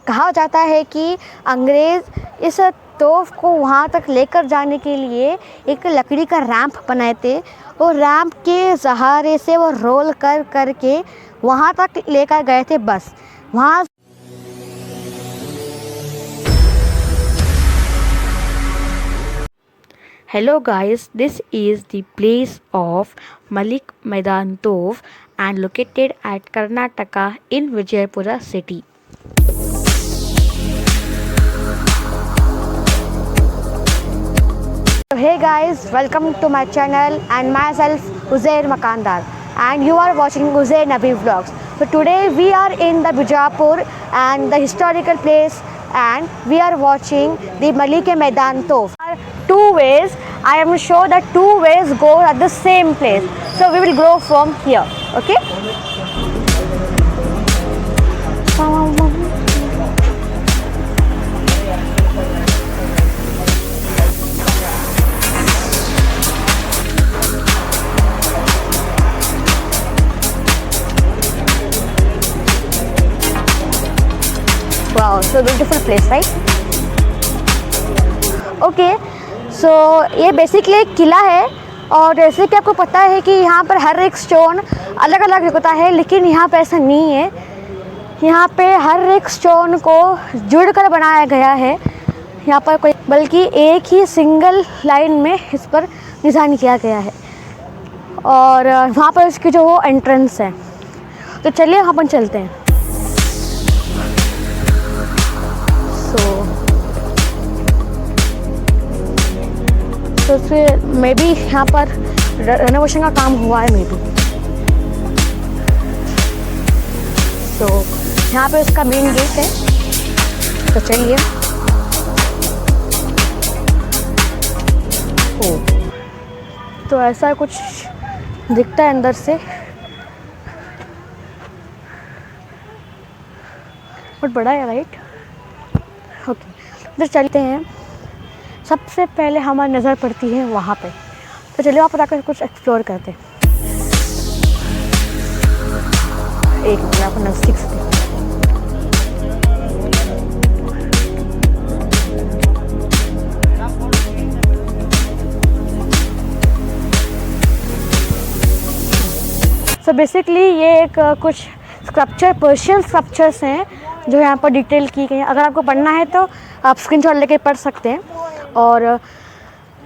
कहा जाता है कि अंग्रेज़ इस तोप को वहाँ तक लेकर जाने के लिए एक लकड़ी का रैंप बनाए थे। वो रैंप के सहारे से वो रोल कर कर के वहाँ तक लेकर गए थे। बस वहाँ Hello guys, this is the place of Malik Maidan Tov and located at Karnataka in Vijayapura city. So hey guys, welcome to my channel and myself Uzair Makandar and you are watching Uzair Nabi Vlogs. So today we are in the Vijayapur and the historical place and we are watching the Malik Maidan Tov. Two ways, I am sure that two ways go at the same place. So we will go from here, okay? Wow, so beautiful place, right? Okay. सो ये basically एक किला है और जैसे कि आपको पता है कि यहाँ पर हर एक स्टोन अलग अलग होता है, लेकिन यहाँ पे ऐसा नहीं है। यहाँ पे हर एक स्टोन को जुड़कर बनाया गया है। यहाँ पर कोई बल्कि एक ही सिंगल लाइन में इस पर डिज़ाइन किया गया है और वहाँ पर इसकी जो वो एंट्रेंस है। तो चलिए वहाँ पर चलते हैं। तो फिर मे बी यहाँ पर रेनोवेशन का काम हुआ है मे बी। तो यहाँ पे इसका मेन गेट है। तो चलिए। तो ऐसा कुछ दिखता है अंदर से, बहुत बड़ा है, राइट? ओके, तो चलते हैं। सबसे पहले हमारी नज़र पड़ती है वहाँ पे। तो चलिए वहाँ पर आकर कुछ एक्सप्लोर करते हैं। एक मिनट आपको नज़दीक से। सो बेसिकली ये एक कुछ स्कल्पचर, पर्शियन स्कल्पचर्स हैं जो यहाँ पर डिटेल की गई हैं। अगर आपको पढ़ना है तो आप स्क्रीनशॉट लेके पढ़ सकते हैं। और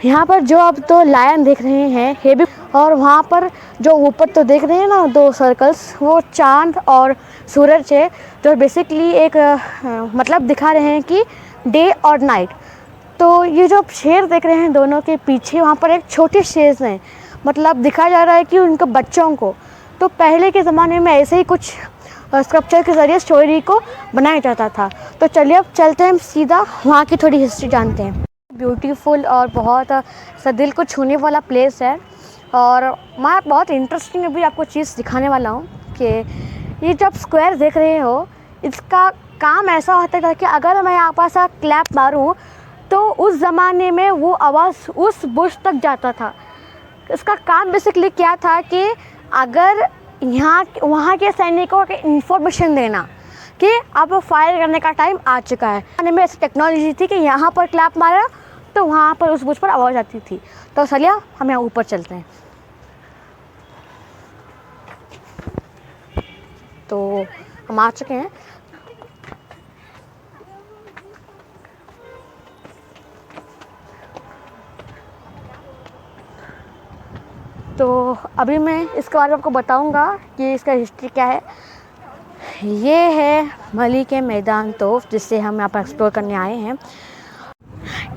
यहाँ पर जो आप तो लायन देख रहे हैं ये भी, और वहाँ पर जो ऊपर तो देख रहे हैं ना दो सर्कल्स, वो चांद और सूरज है जो बेसिकली एक मतलब दिखा रहे हैं कि डे और नाइट। तो ये जो शेर देख रहे हैं दोनों के पीछे, वहाँ पर एक छोटे शेर हैं, मतलब दिखाया जा रहा है कि उनके बच्चों को। तो पहले के ज़माने में ऐसे ही कुछ स्कल्पचर के ज़रिए स्टोरी को बनाया जाता था। तो चलिए अब चलते हैं, हम सीधा वहाँ की थोड़ी हिस्ट्री जानते हैं। ब्यूटीफुल और बहुत सा दिल को छूने वाला प्लेस है और मैं बहुत इंटरेस्टिंग अभी आपको चीज़ दिखाने वाला हूँ कि ये जो आप स्क्वायर देख रहे हो, इसका काम ऐसा होता था कि अगर मैं यहाँ पर सा क्लैप मारूँ तो उस ज़माने में वो आवाज़ उस बुश तक जाता था। इसका काम बेसिकली क्या था कि अगर यहाँ वहाँ के सैनिकों को इन्फॉर्मेशन देना कि अब फायर करने का टाइम आ चुका है। आने में ऐसी टेक्नोलॉजी थी कि यहाँ पर क्लैप मारा तो वहाँ पर उस बुश पर आवाज़ आती थी। तो चलिए हम यहाँ ऊपर चलते हैं। तो हम आ चुके हैं। तो अभी मैं इसके बारे में आपको बताऊंगा कि इसका हिस्ट्री क्या है। ये है मलिक मैदान तोफ जिसे हम यहाँ पर एक्सप्लोर करने आए हैं।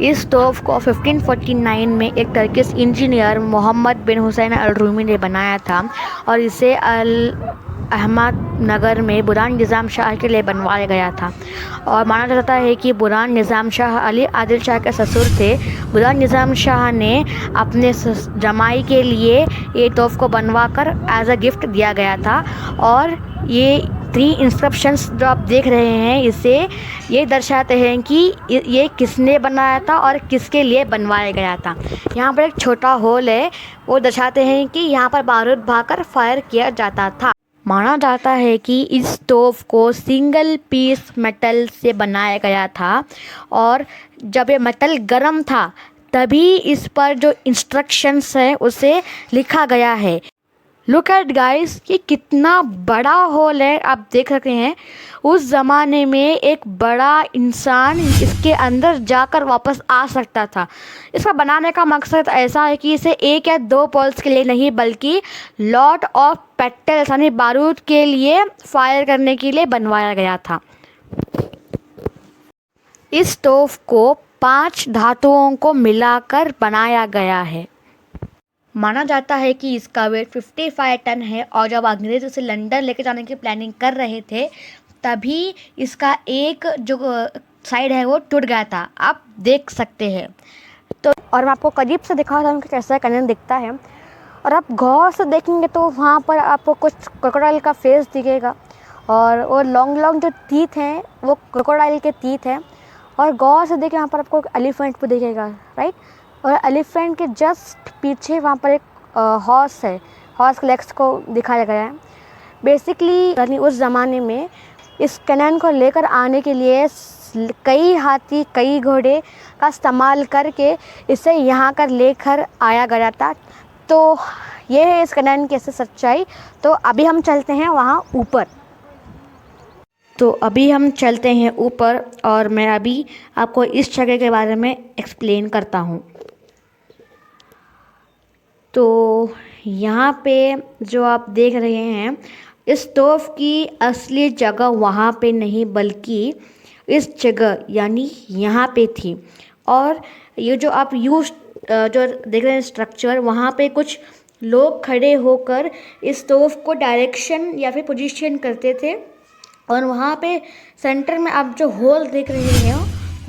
इस तोफ को 1549 में एक टर्किश इंजीनियर मोहम्मद बिन हुसैन अल रूमी ने बनाया था और इसे अल अहमद नगर में बुरहान निज़ाम शाह के लिए बनवाया गया था। और माना जाता है कि बुरहान निज़ाम शाह अली आदिल शाह के ससुर थे। बुरहान निज़ाम शाह ने अपने जमाई के लिए ये तोफ को बनवा कर एज अ गिफ्ट दिया गया था। और ये 3 इंस्क्रिप्शंस जो आप देख रहे हैं, इसे ये दर्शाते हैं कि ये किसने बनाया था और किसके लिए बनवाया गया था। यहाँ पर एक छोटा होल है, वो दर्शाते हैं कि यहाँ पर बारूद भाकर फायर किया जाता था। माना जाता है कि इस तोप को सिंगल पीस मेटल से बनाया गया था और जब ये मेटल गर्म था तभी इस पर जो इंस्ट्रक्शंस है उसे लिखा गया है। लुक एट गाइस, ये कितना बड़ा हॉल है, आप देख सकते हैं। उस ज़माने में एक बड़ा इंसान इसके अंदर जाकर वापस आ सकता था। इसका बनाने का मकसद ऐसा है कि इसे एक या दो पल्स के लिए नहीं बल्कि लॉट ऑफ पेटल्स यानी बारूद के लिए फायर करने के लिए बनवाया गया था। इस स्टोव को 5 धातुओं को मिलाकर बनाया गया है। माना जाता है कि इसका वेट 55 टन है और जब अंग्रेज़ उसे लंदन लेके जाने की प्लानिंग कर रहे थे तभी इसका एक जो साइड है वो टूट गया था, आप देख सकते हैं। तो और मैं आपको करीब से दिखा रहा हूँ कि कैसा कैनन दिखता है और आप गौर से देखेंगे तो वहाँ पर आपको कुछ क्रोकोडाइल का फेस दिखेगा और वो लॉन्ग लॉन्ग जो टीथ हैं वो क्रोकोडाइल के टीथ हैं। और गौर से देखिए वहाँ पर आपको एलिफेंट भी दिखेगा, राइट। और एलिफेंट के जस्ट पीछे वहाँ पर एक हॉर्स है, हॉर्स के लेग्स को दिखाया गया है। बेसिकली उस ज़माने में इस कैनन को लेकर आने के लिए कई हाथी कई घोड़े का इस्तेमाल करके इसे यहाँ कर लेकर आया गया था। तो ये है इस कैनन की ऐसी सच्चाई। तो अभी हम चलते हैं वहाँ ऊपर। और मैं अभी आपको इस जगह के बारे में एक्सप्लेन करता हूँ। तो यहाँ पे जो आप देख रहे हैं इस स्टोव की असली जगह वहाँ पे नहीं बल्कि इस जगह यानी यहाँ पे थी। और ये जो आप जो देख रहे हैं स्ट्रक्चर, वहाँ पे कुछ लोग खड़े होकर इस स्टोव को डायरेक्शन या फिर पोजीशन करते थे। और वहाँ पे सेंटर में आप जो होल देख रहे हैं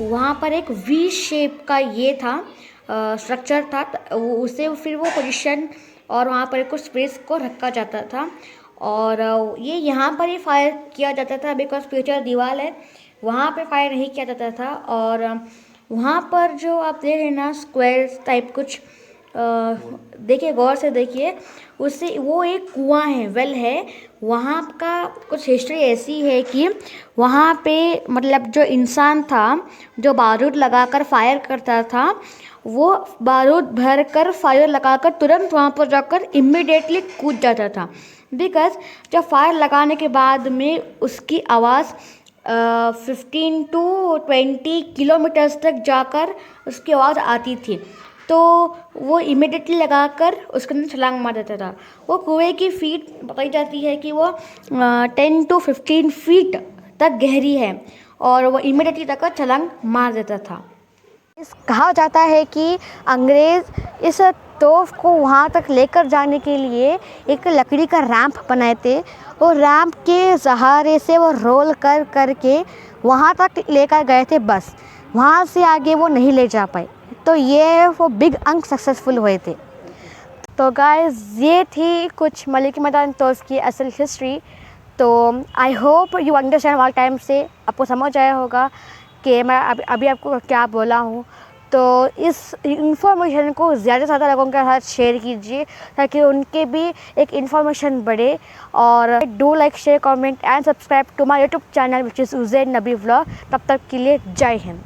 वहाँ पर एक वी शेप का ये था स्ट्रक्चर था, उसे फिर वो पोजीशन और वहाँ पर कुछ स्पेस को रखा जाता था और ये यहाँ पर ही फायर किया जाता था बिकॉज पीछे दीवार है, वहाँ पे फायर नहीं किया जाता था। और वहाँ पर जो आप देख रहे हैं ना स्क्वायर टाइप कुछ देखिए, गौर से देखिए, उससे वो एक कुआं है, वेल है। वहाँ का कुछ हिस्ट्री ऐसी है कि वहाँ पे मतलब जो इंसान था जो बारूद लगाकर फायर करता था वो बारूद भर कर फायर लगाकर तुरंत वहाँ पर जाकर इम्मीडिएटली कूद जाता था। बिकॉज जब फायर लगाने के बाद में उसकी आवाज़ 15 to 20 किलोमीटर्स तक जाकर उसकी आवाज़ आती थी। तो वो इमिडिएटली लगाकर उसके अंदर छलांग मार देता था। वो कुएं की फीट बताई जाती है कि वो 10 to 15 फीट तक गहरी है और वो इमिडिएटली तक छलांग मार देता था। कहा जाता है कि अंग्रेज़ इस तोप को वहाँ तक लेकर जाने के लिए एक लकड़ी का रैंप बनाए थे। वो रैंप के सहारे से वो रोल कर करके वहाँ तक लेकर गए थे, बस वहाँ से आगे वो नहीं ले जा पाए। तो ये वो बिग अंक सक्सेसफुल हुए थे। तो गाइस ये थी कुछ मलिकी मैदान तोप की असल हिस्ट्री। तो आई होप यू अंडरस्टैंड वाल टाइम से आपको समझ आया होगा कि मैं अभी आपको क्या बोला हूँ। तो इस इन्फॉर्मेशन को ज़्यादा से ज़्यादा लोगों के साथ शेयर कीजिए ताकि उनके भी एक इन्फॉर्मेशन बढ़े। और do like share comment and subscribe to my YouTube channel which is Uzain Nabi vlog. तब तक के लिए जय हिंद।